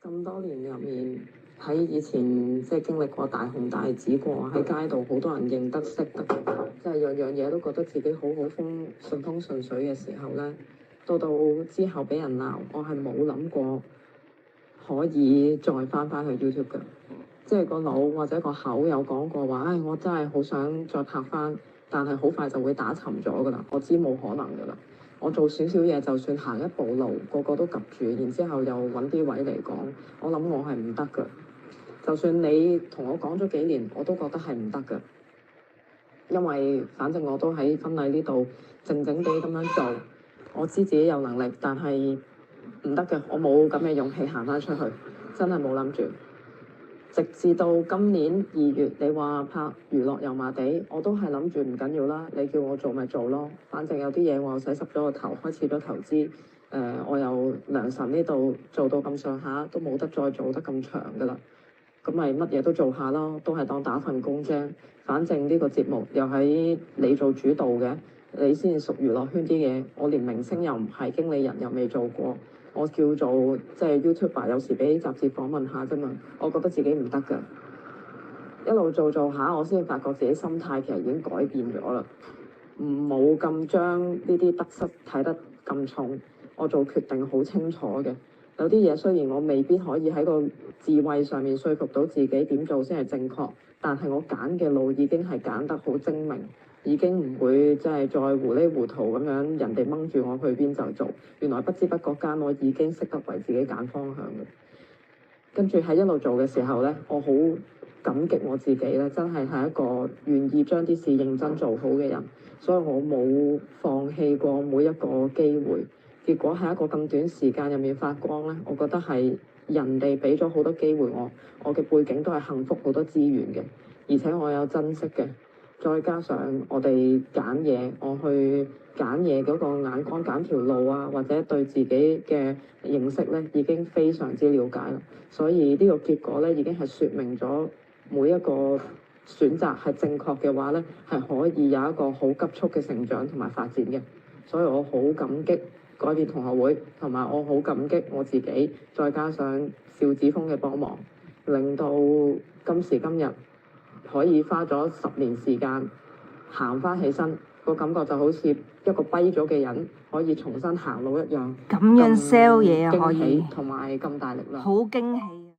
咁多年入面，喺以前即係經歷過大紅大紫過，喺街度好多人認得識得，即係樣樣嘢都覺得自己好順風順水嘅時候咧，到之後俾人鬧，我係冇諗過可以再翻去 YouTube 嘅，即係個腦或者個口有講過話，我真係好想再拍翻，但係好快就會打沉咗噶啦，我知冇可能噶啦。我做少少嘢，就算行一步路，個個都及住，然之後又揾啲位嚟講，我諗我係唔得㗎。就算你同我講咗幾年，我都覺得係唔得㗎。因為反正我都喺婚禮呢度靜靜地咁樣做，我知自己有能力，但係唔得嘅，我冇咁嘅勇氣行翻出去，真係冇諗住。直至到今年2月，你話拍娛樂油麻地，我都係諗住唔緊要啦，你叫我做咪做咯，反正有啲嘢我又洗濕咗個頭，開始咗投資，我又良辰呢度做到咁上下，都冇得再做得咁長噶啦，咁咪乜嘢都做下咯，都係當打份工啫。反正呢個節目又喺你做主導嘅，你先至屬娛樂圈啲嘢，我連明星又唔係，經理人又未做過。我叫做即係 YouTuber，有時俾雜誌訪問下啫嘛，我覺得自己唔得㗎，一路做下，我先發覺自己心態其實已經改變咗啦，冇咁將呢啲得失睇得咁重，我做決定好清楚嘅。有啲嘢雖然我未必可以喺個智慧上面說服到自己點做先係正確，但係我揀嘅路已經係揀得好精明。已經唔會即係再糊裡糊塗咁樣，人哋掹住我去邊就做。原來不知不覺間，我已經識得為自己揀方向嘅。跟住喺一路做嘅時候咧，我好感激我自己咧，真係一個願意將啲事認真做好嘅人。所以我冇放棄過每一個機會。結果喺一個咁短時間入面發光咧，我覺得係人哋俾咗好多機會我嘅背景都係幸福好多資源嘅，而且我有珍惜嘅。再加上我哋揀嘢，我去揀嘢嗰個眼光揀條路啊，或者對自己嘅認識咧，已經非常之了解啦。所以呢個結果咧，已經係説明咗每一個選擇係正確嘅話咧，係可以有一個好急速嘅成長同埋發展嘅。所以我好感激改變同學會，同埋我好感激我自己，再加上邵子峰嘅幫忙，令到今時今日可以花咗10年時間行翻起身，個感覺就好似一個跛咗嘅人可以重新行路一樣。咁樣 sell 嘢啊，可以同埋咁大力量，好驚喜。